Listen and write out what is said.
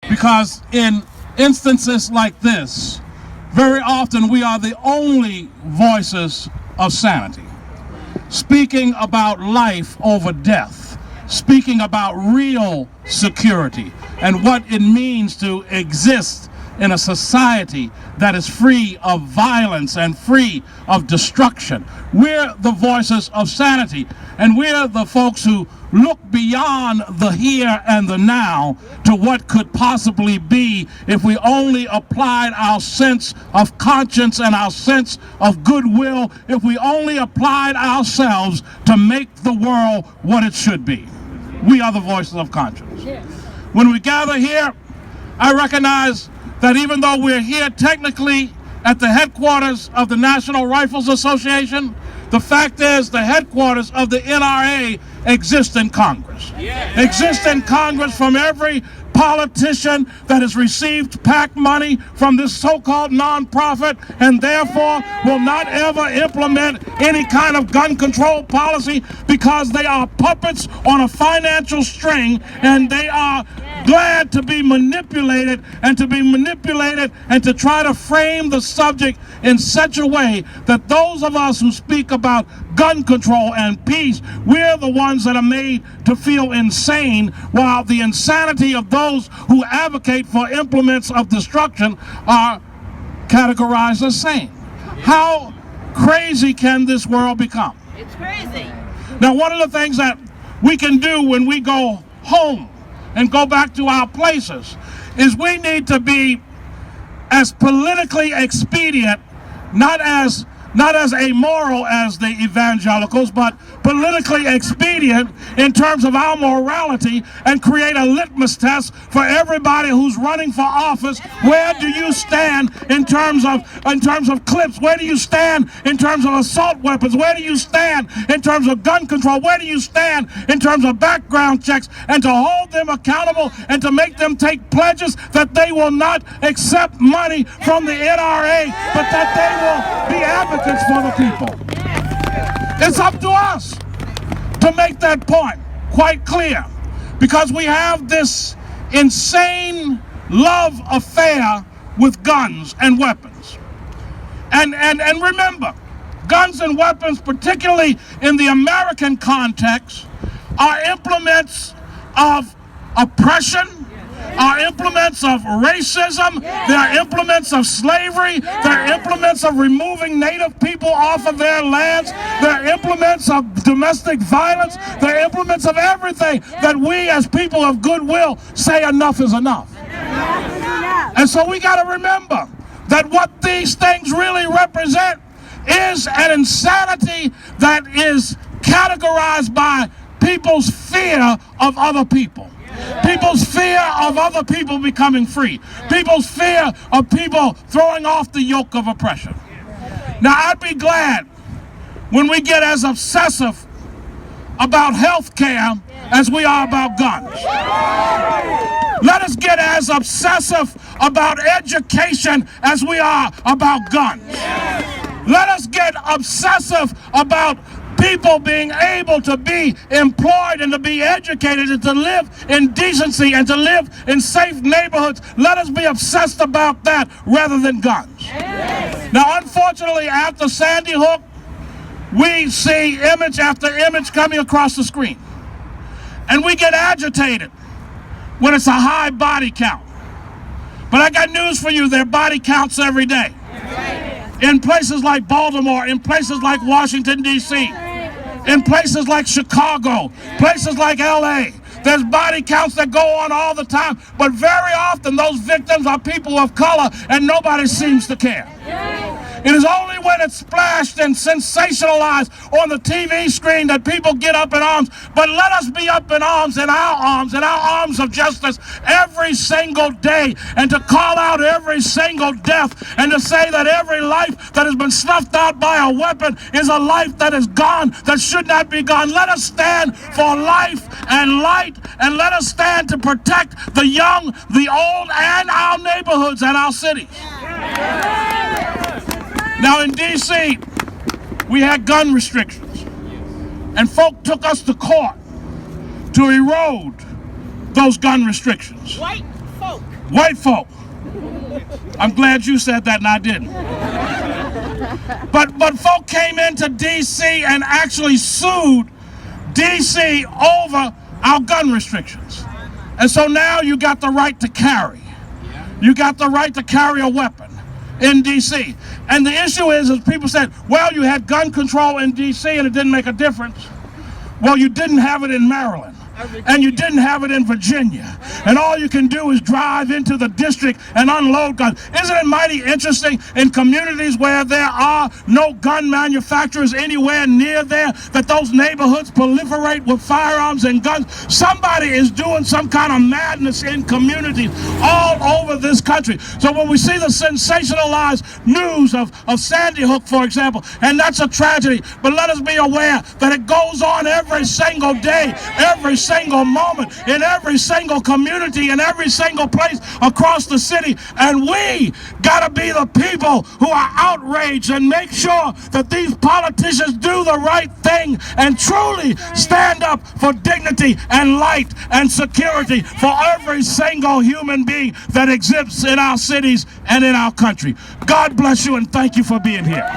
Because in instances like this, very often we are the only voices of sanity, speaking about life over death, speaking about real security and what it means to exist in a society that is free of violence and free of destruction. We're the voices of sanity, and we're the folks who look beyond the here and the now to what could possibly be if we only applied our sense of conscience and our sense of goodwill, if we only applied ourselves to make the world what it should be. We are the voices of conscience. When we gather here, I recognize that even though we're here technically at the headquarters of the National Rifles Association, the fact is the headquarters of the NRA exist in Congress. Exist in Congress from every politician that has received PAC money from this so-called nonprofit and therefore will not ever implement any kind of gun control policy because they are puppets on a financial string, and they are glad to be manipulated and to try to frame the subject in such a way that those of us who speak about gun control and peace, we're the ones that are made to feel insane, while the insanity of those who advocate for implements of destruction are categorized as sane. How crazy can this world become? It's crazy. Now, one of the things that we can do when we go home and go back to our places is we need to be as politically expedient, not as amoral as the evangelicals, but politically expedient in terms of our morality, and create a litmus test for everybody who's running for office. Where do you stand in terms of clips? Where do you stand in terms of assault weapons? Where do you stand in terms of gun control? Where do you stand in terms of background checks? And to hold them accountable and to make them take pledges that they will not accept money from the NRA, but that they will be advocates for the people. It's up to us to make that point quite clear, because we have this insane love affair with guns and weapons. And remember, guns and weapons, particularly in the American context, are implements of oppression, are implements of racism, they are implements of slavery, they're implements of removing Native people off of their lands, they're implements of domestic violence, they're implements of everything that we as people of goodwill say enough is enough. And so we got to remember that what these things really represent is an insanity that is categorized by people's fear of other people. People's fear of other people becoming free. People's fear of people throwing off the yoke of oppression. Now, I'd be glad when we get as obsessive about health care as we are about guns. Let us get as obsessive about education as we are about guns. Let us get obsessive about people being able to be employed and to be educated and to live in decency and to live in safe neighborhoods. Let us be obsessed about that rather than guns. Now, unfortunately, after Sandy Hook, we see image after image coming across the screen. And we get agitated when it's a high body count. But I got news for you, there are body counts every day. In places like Baltimore, in places like Washington, D.C., in places like Chicago, places like LA. There's body counts that go on all the time, but very often those victims are people of color, and nobody seems to care. It is only when it's splashed and sensationalized on the TV screen that people get up in arms. But let us be up in arms, in our arms of justice every single day, and to call out every single death, and to say that every life that has been snuffed out by a weapon is a life that is gone, that should not be gone. Let us stand for life and light, and let us stand to protect the young, the old, and our neighborhoods and our cities. Now, in D.C., we had gun restrictions, and folk took us to court to erode those gun restrictions. White folk. White folk. I'm glad you said that and I didn't. But folk came into D.C. and actually sued D.C. over our gun restrictions. And so now you got the right to carry. You got the right to carry a weapon in D.C. And the issue is people said, well, you had gun control in D.C. and it didn't make a difference. Well, you didn't have it in Maryland. And you didn't have it in Virginia. And all you can do is drive into the district and unload guns. Isn't it mighty interesting in communities where there are no gun manufacturers anywhere near there, that those neighborhoods proliferate with firearms and guns? Somebody is doing some kind of madness in communities all over this country. So when we see the sensationalized news of Sandy Hook, for example, and that's a tragedy, but let us be aware that it goes on every single day, every single moment, in every single community, in every single place across the city. And we gotta be the people who are outraged and make sure that these politicians do the right thing and truly stand up for dignity and light and security for every single human being that exists in our cities and in our country. God bless you and thank you for being here.